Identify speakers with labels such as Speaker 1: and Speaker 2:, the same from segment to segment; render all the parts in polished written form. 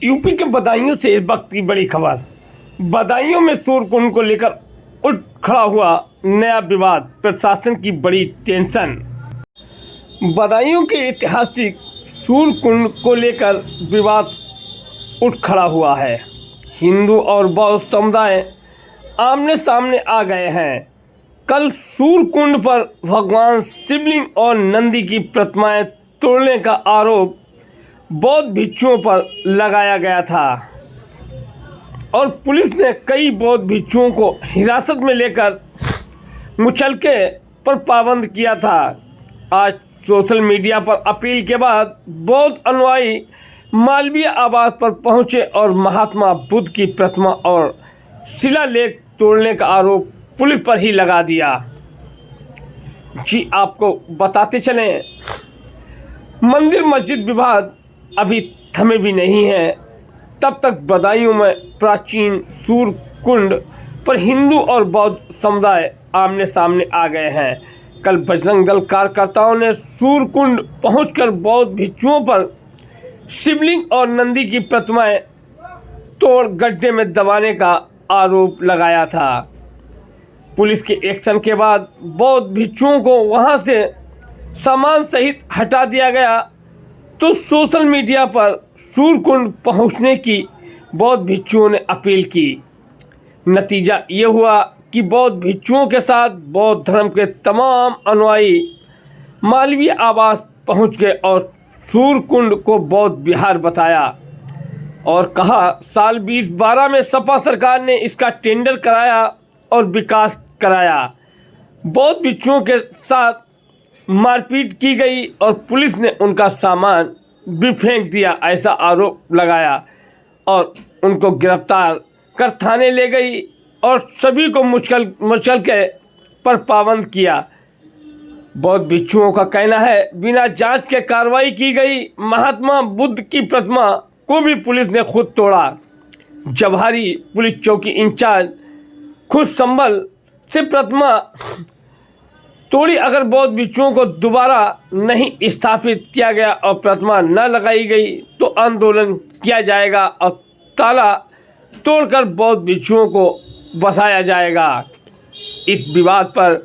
Speaker 1: UP के बदायूं से इस वक्त की बड़ी खबर। बदायूं में सूरकुंड को लेकर उठ खड़ा हुआ नया विवाद, प्रशासन की बड़ी टेंशन। बदायूं के ऐतिहासिक सूरकुंड को लेकर विवाद उठ खड़ा हुआ है। हिंदू और बौद्ध समुदाय आमने सामने आ गए हैं। कल सूरकुंड पर भगवान शिवलिंग और नंदी की प्रतिमाएं तोड़ने का आरोप बौद्ध भिक्षुओं पर लगाया गया था और पुलिस ने कई बौद्ध भिक्षुओं को हिरासत में लेकर मुचलके पर पाबंद किया था। आज सोशल मीडिया पर अपील के बाद बौद्ध अनुयायी मालवीय आवास पर पहुंचे और महात्मा बुद्ध की प्रतिमा और शिलालेख तोड़ने का आरोप पुलिस पर ही लगा दिया। जी आपको बताते चलें, मंदिर मस्जिद विवाद अभी थमे भी नहीं है। तब तक बदायूं में प्राचीन सूरकुंड पर हिंदू और बौद्ध समुदाय आमने सामने आ गए हैं। कल बजरंग दल कार्यकर्ताओं ने सूरकुंड पहुंचकर बौद्ध भिक्षुओं पर शिवलिंग और नंदी की प्रतिमाएं तोड़ गड्ढे में दबाने का आरोप लगाया था। पुलिस के एक्शन के बाद बौद्ध भिक्षुओं को वहां से सामान सहित हटा दिया गया, तो सोशल मीडिया पर सूरकुंड पहुंचने की बौद्ध भिक्षुओं ने अपील की। नतीजा ये हुआ कि बौद्ध भिक्षुओं के साथ बौद्ध धर्म के तमाम अनुयायी मालवीय आवास पहुंच गए और सूरकुंड को बौद्ध विहार बताया और कहा साल 2012 में सपा सरकार ने इसका टेंडर कराया और विकास कराया। बौद्ध भिक्षुओं के साथ मारपीट की गई और पुलिस ने उनका सामान भी फेंक दिया, ऐसा आरोप लगाया और उनको गिरफ्तार कर थाने ले गई और सभी को मुचलके पर पाबंद किया। बौद्ध भिक्षुओं का कहना है बिना जांच के कार्रवाई की गई। महात्मा बुद्ध की प्रतिमा को भी पुलिस ने खुद तोड़ा। जवाहरी पुलिस चौकी इंचार्ज खुद संभल से प्रतिमा तोड़ी। अगर बौद्ध भिक्षुओं को दोबारा नहीं स्थापित किया गया और प्रतिमा न लगाई गई तो आंदोलन किया जाएगा और ताला तोड़कर बौद्ध भिक्षुओं को बसाया जाएगा। इस विवाद पर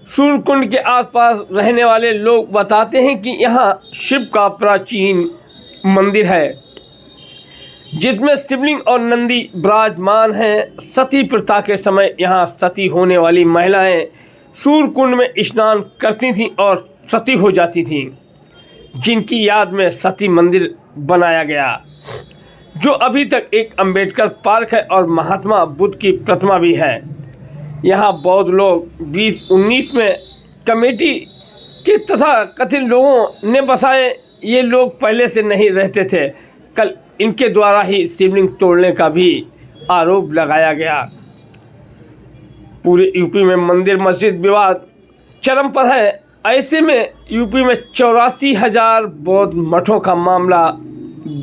Speaker 1: सूरकुंड के आसपास रहने वाले लोग बताते हैं कि यहाँ शिव का प्राचीन मंदिर है जिसमें शिवलिंग और नंदी विराजमान हैं। सती प्रथा के समय यहाँ सती होने वाली महिलाएं सूरकुंड में स्नान करती थीं और सती हो जाती थीं, जिनकी याद में सती मंदिर बनाया गया, जो अभी तक एक अंबेडकर पार्क है और महात्मा बुद्ध की प्रतिमा भी है। यहाँ बौद्ध लोग 2019 में कमेटी के तथा कथित लोगों ने बसाए। ये लोग पहले से नहीं रहते थे। कल इनके द्वारा ही शिवलिंग तोड़ने का भी आरोप लगाया गया। पूरे यूपी में मंदिर मस्जिद विवाद चरम पर है। ऐसे में यूपी में 84,000 बौद्ध मठों का मामला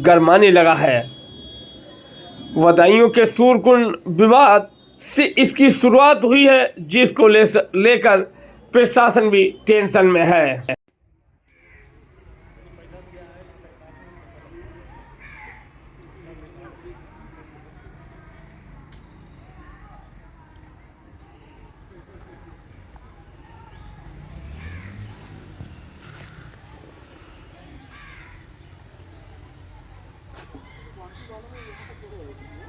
Speaker 1: गरमाने लगा है। बदायूं के सूरकुंड विवाद से इसकी शुरुआत हुई है, जिसको लेकर प्रशासन भी टेंशन में है।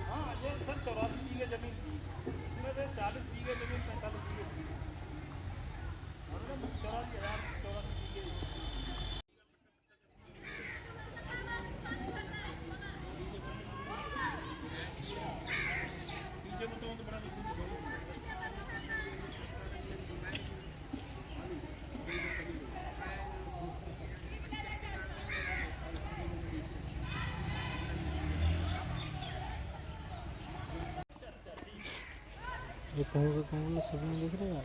Speaker 2: हाँ ये सर 84 बीघे जमीन थी, इसमें से 40 बीघे जमीन 45 बीघे थी। 84,084 बीघे। पीछे को तो बड़ा
Speaker 3: ये कहूँगा सभी में दिख रहे हैं।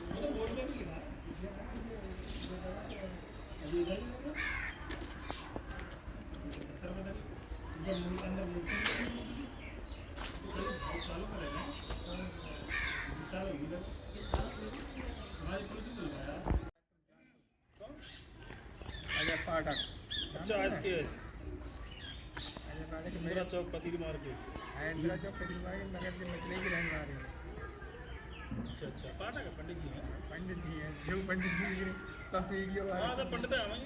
Speaker 2: वो तो बोलने भी ना
Speaker 4: पाठक
Speaker 2: अच्छा SKS
Speaker 4: पाठक के
Speaker 2: इंदिरा चौक पति मार के
Speaker 4: है इंदिरा चौक तकरीबन नगर के मछली की रहने वाले
Speaker 2: अच्छा पाठक है पंडित जी हैं
Speaker 4: पंडित जी हैं जो पंडित जी की सब वीडियो
Speaker 2: हाँ तो पंडित है हमें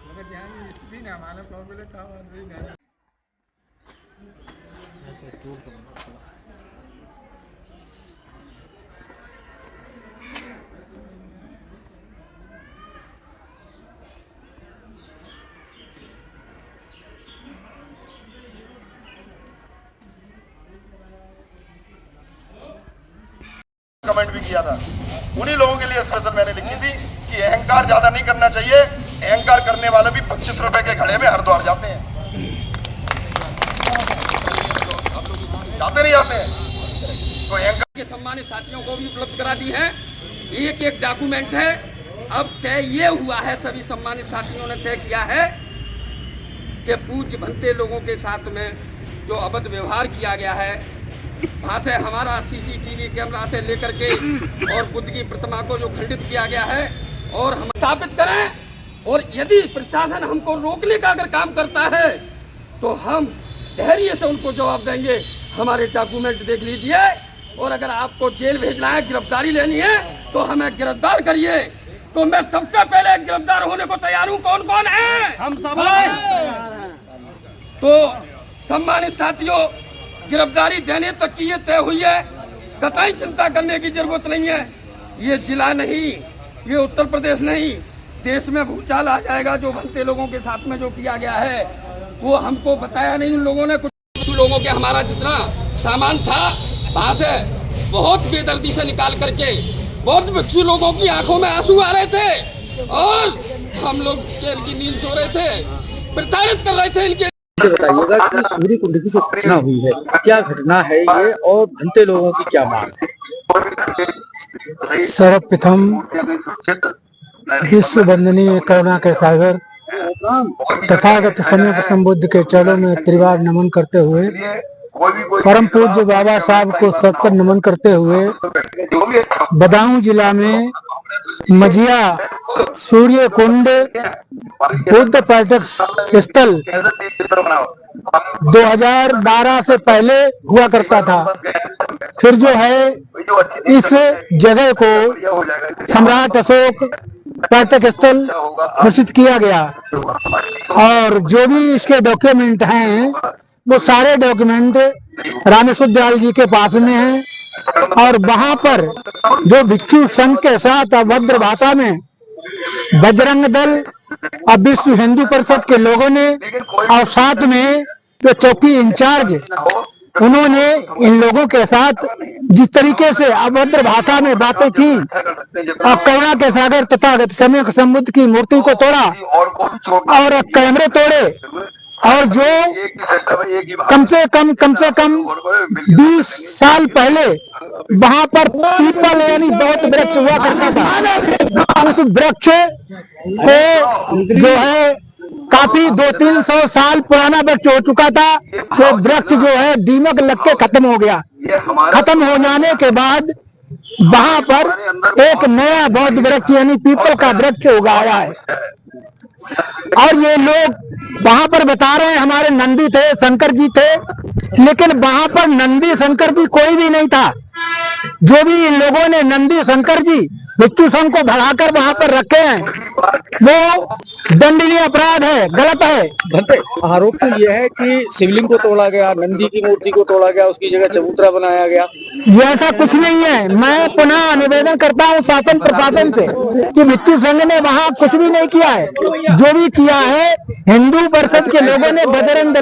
Speaker 4: मगर जहाँ की स्थिति ना हमारा प्रॉब्लम था वही घर
Speaker 3: ऐसे टूर करना थोड़ा।
Speaker 5: कमेंट भी किया था। उन्हीं लोगों के लिए स्पेशल मैंने लिखी थी कि अहंकार ज्यादा नहीं करना चाहिए, अहंकार करने वाले भी 25 रुपए के घड़े में हरिद्वार जाते हैं, जाते नहीं जाते हैं, तो अहंकार
Speaker 6: के सम्मानित साथियों को भी उपलब्ध करा दी है। एक एक डॉक्यूमेंट है। अब तय ये हुआ है, सभी सम्मानित साथियों ने तय किया है कि पूज्य भंते लोगों के साथ में जो अभद्र व्यवहार किया गया है, वहाँ से हमारा CCTV कैमरा से लेकर के और बुद्ध की प्रतिमा को जो खंडित किया गया है और हम स्थापित करें। और यदि प्रशासन हमको रोकने का अगर काम करता है तो हम धैर्य से उनको जवाब देंगे। हमारे डॉक्यूमेंट देख लीजिए, और अगर आपको जेल भेजना है, गिरफ्तारी लेनी है तो हमें गिरफ्तार करिए। तो मैं सबसे पहले गिरफ्तार होने को तैयार हूँ। कौन कौन है? हम सब हैं। तो सम्मानित साथियों, गिरफ्तारी देने तक की ये तय हुई है, कतई चिंता करने की जरूरत नहीं है। ये जिला नहीं, ये उत्तर प्रदेश नहीं, देश में भूचाल आ जाएगा। जो भंते लोगों के साथ में जो किया गया है वो हमको बताया नहीं उन लोगों ने। कुछ लोगों के हमारा जितना सामान था वहाँ से बहुत बेदर्दी से निकाल करके बहुत भिक्षु लोगों की आंखों में आंसू आ रहे थे और हम लोग जेल की नींद सो रहे थे, प्रताड़ित कर रहे थे इनके।
Speaker 7: बताइएगा कि सूर्य कुंड की जो घटना हुई है, क्या घटना है ये और भंते लोगों की क्या मांग है?
Speaker 8: सर्वप्रथम विश्व वंदनीय करुणा के सागर तथागत समय संबुद्ध के चरणों में त्रिवार नमन करते हुए, परम पूज्य बाबा साहब को सत्तर नमन करते हुए, बदायूं जिला में मजिया सूर्य कुंड बुद्ध पर्यटक स्थल 2012 से पहले हुआ करता था। फिर जो है इस जगह को सम्राट अशोक पर्यटक स्थल घोषित किया गया और जो भी इसके डॉक्यूमेंट हैं वो सारे डॉक्यूमेंट रामेश्वर दयाल जी के पास में हैं और वहां पर जो भिक्षु संघ के साथ अभद्र भाषा में बजरंग दल और विश्व हिंदू परिषद के लोगों ने और साथ में जो चौकी इंचार्ज उन्होंने इन लोगों के साथ जिस तरीके से अभद्र भाषा में बातें की और करुणा के सागर तथा समय संबुद्ध की मूर्ति को तोड़ा और कैमरे तोड़े और जो कम से कम 20 साल पहले वहां पर पीपल यानी बहुत वृक्ष हुआ करता था, उस वृक्ष को जो है काफी 200-300 साल पुराना वृक्ष हो चुका था। वो वृक्ष जो है दीमक लग के खत्म हो गया। खत्म हो जाने के बाद वहां पर एक नया बौद्ध वृक्ष यानी पीपल का वृक्ष उगाया है और ये लोग वहां पर बता रहे हैं हमारे नंदी थे, शंकर जी थे, लेकिन वहां पर नंदी शंकर जी कोई भी नहीं था। जो भी इन लोगों ने नंदी शंकर जी भिक्षु संघ को बढ़ाकर वहां पर रखे हैं वो दंडनीय अपराध है, गलत है।
Speaker 7: भंते आरोप तो ये है कि शिवलिंग को तोड़ा गया, नंदी की मूर्ति को तोड़ा गया, उसकी जगह चबूतरा बनाया गया।
Speaker 8: ये ऐसा कुछ नहीं है। मैं पुनः निवेदन करता हूँ शासन प्रशासन से कि भिक्षु संघ ने वहाँ कुछ भी नहीं किया है। जो भी किया है हिंदू परिषद के लोगों ने, बजरंग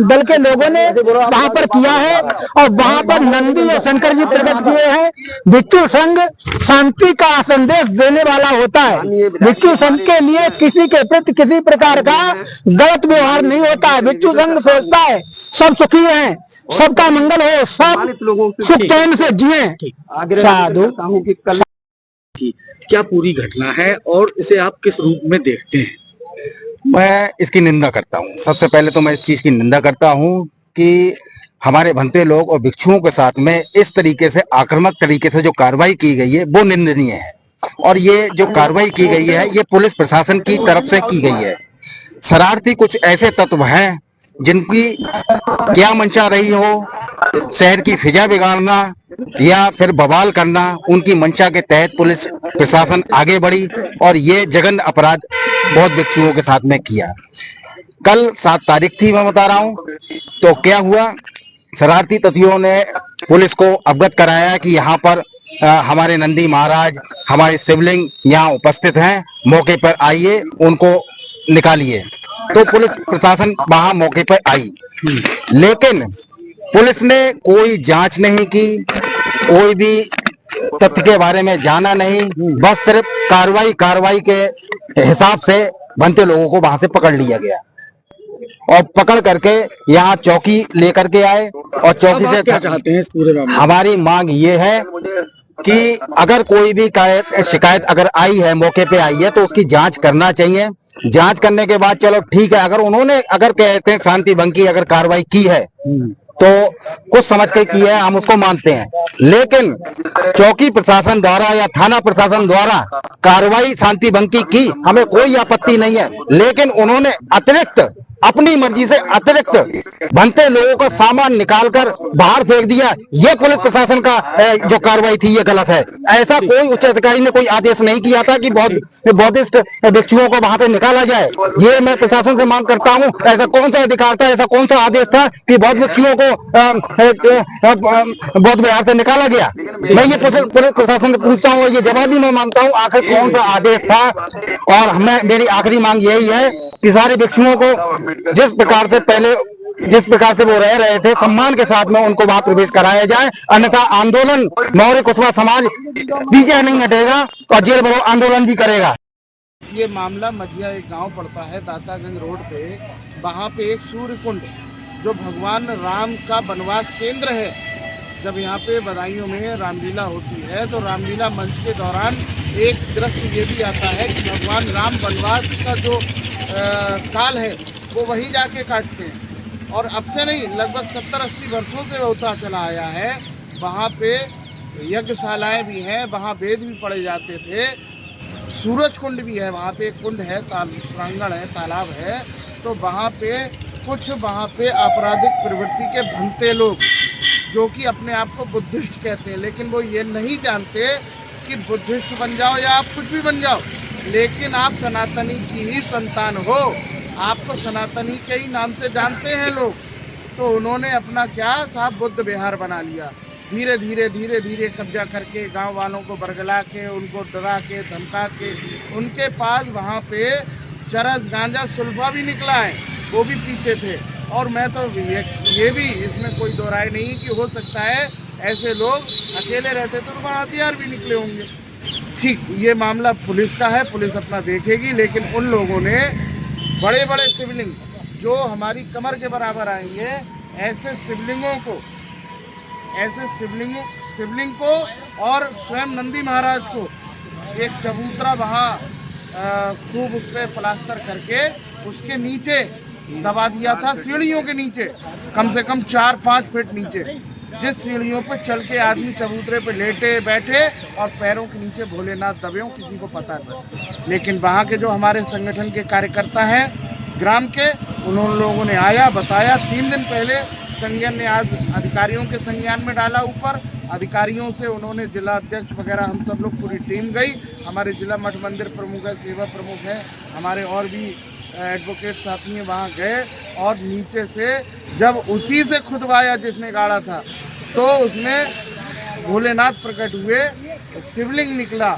Speaker 8: दल के लोगों ने वहाँ पर किया है और वहाँ पर नंदी और शंकर जी प्रकट किए हैं। भिक्षु संघ शांति का संदेश देने वाला होता है। भिक्षु संघ के लिए किसी के प्रति किसी प्रकार का गलत व्यवहार नहीं होता है। भिक्षु संघ सोचता है सब सुखी हैं, सबका मंगल हो, सब सुख चैन से जिए। साधु
Speaker 7: क्या पूरी घटना है और इसे आप किस रूप में देखते हैं?
Speaker 9: मैं इसकी निंदा करता हूँ। सबसे पहले तो मैं इस चीज की निंदा करता हूँ कि हमारे भंते लोग और भिक्षुओं के साथ में इस तरीके से आक्रामक तरीके से जो कार्रवाई की गई है वो निंदनीय है। और ये जो कार्रवाई की गई है ये पुलिस प्रशासन की तरफ से की गई है। शरारती कुछ ऐसे तत्व हैं जिनकी क्या मंशा रही हो, शहर की फिजा बिगाड़ना या फिर बवाल करना, उनकी मंशा के तहत पुलिस प्रशासन आगे बढ़ी और ये जघन्य अपराध बहुत व्यक्तियों के साथ में किया। कल 7 तारीख थी, मैं बता रहा हूं, तो क्या हुआ, शरारती तत्वों ने पुलिस को अवगत कराया कि यहाँ पर हमारे नंदी महाराज, हमारे शिवलिंग यहाँ उपस्थित हैं, मौके पर आइए, उनको निकालिए। तो पुलिस प्रशासन वहां मौके पर आई, लेकिन पुलिस ने कोई जांच नहीं की, कोई भी तथ्य के बारे में जाना नहीं, बस सिर्फ कार्रवाई के हिसाब से बनते लोगों को वहां से पकड़ लिया गया और पकड़ करके यहाँ चौकी लेकर के आए। और चौकी से
Speaker 7: क्या चाहते हैं इस पूरे मामले में?
Speaker 9: हमारी मांग ये है कि अगर कोई भी शिकायत अगर आई है, मौके पे आई है, तो उसकी जांच करना चाहिए। जांच करने के बाद चलो ठीक है, अगर कहते हैं शांति भंग की अगर कार्रवाई की है तो कुछ समझ के की है, हम उसको मानते हैं। लेकिन चौकी प्रशासन द्वारा या थाना प्रशासन द्वारा कार्रवाई शांति भंग की हमें कोई आपत्ति नहीं है, लेकिन उन्होंने अतिरिक्त अपनी मर्जी से अतिरिक्त बनते लोगों का सामान निकालकर बाहर फेंक दिया। ये पुलिस प्रशासन का जो कार्रवाई थी ये गलत है। ऐसा कोई उच्च अधिकारी ने कोई आदेश नहीं किया था कि बौद्धिस्ट व्यक्तियों को वहां से निकाला जाए। ये मैं प्रशासन से मांग करता हूं, ऐसा कौन सा अधिकार था, ऐसा कौन सा आदेश था कि बौद्ध व्यक्तियों को बौद्ध विहार से निकाला गया? मैं ये पुलिस प्रशासन से पूछता हूँ, ये जवाब भी मैं मांगता हूँ, आखिर कौन सा आदेश था? और मेरी आखिरी मांग यही है कि सारे व्यक्तियों को जिस प्रकार से वो रह रहे थे सम्मान के साथ में उनको वहां प्रवेश कराया जाए, अन्यथा आंदोलन मौर्य कुशवा समाज पीछे नहीं हटेगा और जेल भरो आंदोलन भी करेगा।
Speaker 2: ये मामला मझिया एक गांव पड़ता है दातागंज रोड पे। वहाँ पे एक सूर्य कुंड जो भगवान राम का वनवास केंद्र है, जब यहाँ पे बदायूं में रामलीला होती है तो रामलीला मंच के दौरान एक दृश्य ये भी आता है कि भगवान राम वनवास का जो काल है वो वहीं जाके काटते हैं। और अब से नहीं, लगभग 70-80 वर्षों से होता चला आया है। वहाँ पे यज्ञशालाएँ भी हैं, वहाँ वेद भी पढ़े जाते थे। सूरज कुंड भी है, वहाँ पे एक कुंड है, प्रांगण है, तालाब है। तो वहाँ पे कुछ आपराधिक प्रवृत्ति के भंते लोग जो कि अपने आप को बुद्धिस्ट कहते हैं, लेकिन वो ये नहीं जानते कि बुद्धिस्ट बन जाओ या आप कुछ भी बन जाओ, लेकिन आप सनातनी की ही संतान हो, आपको सनातनी के ही नाम से जानते हैं लोग। तो उन्होंने अपना क्या साहब बुद्ध विहार बना लिया, धीरे धीरे कब्जा करके गांव वालों को बरगला के, उनको डरा के, धमका के। उनके पास वहाँ पे चरस, गांजा, सुल्फा भी निकला है, वो भी पीते थे। और मैं तो ये भी इसमें कोई दो राय नहीं कि हो सकता है ऐसे लोग अकेले रहते तो वहाँ हथियार भी निकले होंगे। ठीक, ये मामला पुलिस का है, पुलिस अपना देखेगी। लेकिन उन लोगों ने बड़े बड़े शिवलिंग जो हमारी कमर के बराबर आएंगे, ऐसे शिवलिंग को और स्वयं नंदी महाराज को एक चबूतरा वहाँ खूब उस पर प्लास्टर करके उसके नीचे दबा दिया था, सीढ़ियों के नीचे, कम से कम 4-5 फीट नीचे, जिस सीढ़ियों पर चल के आदमी चबूतरे पे लेटे बैठे और पैरों के नीचे भोलेनाथ दबे हों, किसी को पता नहीं। लेकिन वहाँ के जो हमारे संगठन के कार्यकर्ता हैं ग्राम के, उन्होंने लोगों ने आया, बताया। 3 दिन पहले संज्ञान ने आज अधिकारियों के संज्ञान में डाला ऊपर। अधिकारियों से उन्होंने जिला अध्यक्ष वगैरह हम सब लोग पूरी टीम गई, हमारे जिला मठ मंदिर प्रमुख है, सेवा प्रमुख है, हमारे और भी एडवोकेट साथी हैं, वहाँ गए और नीचे से जब उसी से खुदवाया जिसने गाड़ा था तो उसमें भोलेनाथ प्रकट हुए, शिवलिंग निकला,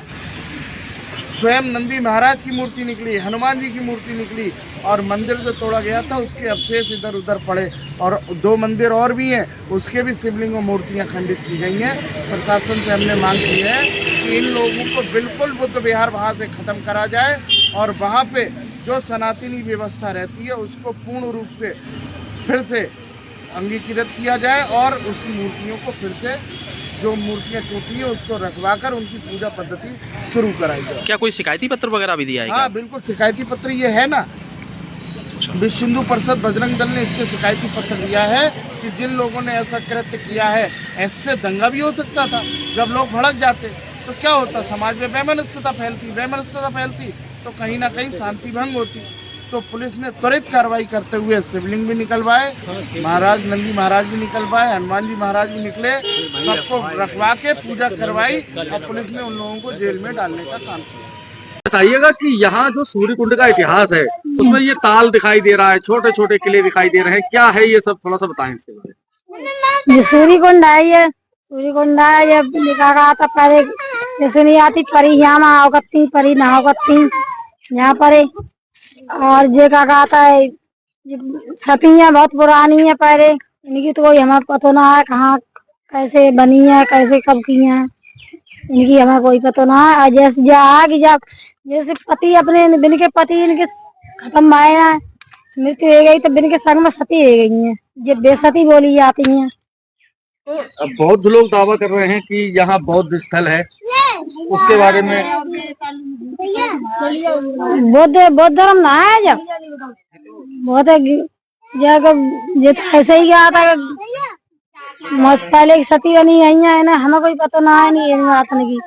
Speaker 2: स्वयं नंदी महाराज की मूर्ति निकली, हनुमान जी की मूर्ति निकली और मंदिर जो तोड़ा गया था उसके अवशेष इधर उधर पड़े। और 2 मंदिर और भी हैं, उसके भी शिवलिंग और मूर्तियाँ खंडित की गई हैं। प्रशासन से हमने मांग की है कि इन लोगों को बिल्कुल बुद्ध विहार वहाँ से ख़त्म करा जाए और वहाँ पे जो सनातनी व्यवस्था रहती है उसको पूर्ण रूप से फिर से अंगीकृत किया जाए और उस मूर्तियों को फिर से, जो मूर्तियाँ टूटी है उसको रखवाकर उनकी पूजा पद्धति शुरू कराई जाए।
Speaker 3: क्या कोई शिकायती पत्र वगैरह भी दिया है?
Speaker 2: हाँ बिल्कुल, शिकायती पत्र ये है ना, विश्व हिंदू परिषद बजरंग दल ने इसके शिकायती पत्र दिया है कि जिन लोगों ने ऐसा कृत्य किया है, ऐसे दंगा भी हो सकता था जब लोग भड़क जाते। तो क्या होता, समाज में वैमनस्यता फैलती तो कहीं ना कहीं शांति भंग होती। तो पुलिस ने त्वरित कार्रवाई करते हुए शिवलिंग भी निकलवाए, नंदी महाराज भी निकलवाए, हनुमान जी महाराज भी निकले, सबको रखवा के पूजा करवाई और पुलिस ने उन लोगों को जेल में डालने का काम किया।
Speaker 7: बताइएगा कि यहाँ जो सूर्य कुंड का इतिहास है उसमें ये ताल दिखाई दे रहा है, छोटे छोटे किले दिखाई दे रहे हैं, क्या है ये सब, थोड़ा सा बताएं इसके बारे में।
Speaker 8: ये सूर्य कुंड है, ये सूर्य कुंड है, ये लिखा रहा था पहले, जैसे नहीं आती परी यहाँ होगती परी ना होगती यहाँ पर। और ये क्या कहता है, सतियाँ बहुत पुरानी है पहले, इनकी तो कोई हमें पता ना है कहाँ कैसे बनी है, कैसे कब की है, इनकी हमें कोई पता ना है। जैसे जब जैसे पति अपने बिन के पति इनके खत्म आए हैं, मृत्यु हो गई, तो बिन के संग में सती हो गई है, ये बेसती बोली जाती है।
Speaker 7: अब बौद्ध लोग दावा कर रहे हैं कि यहाँ बौद्ध स्थल है, उसके बारे में।
Speaker 8: बौद्ध धर्म ना है, जब बहुत जब ऐसे ही गया था, पहले की सती बनी है, हमें कोई पता ना है नहीं बात की।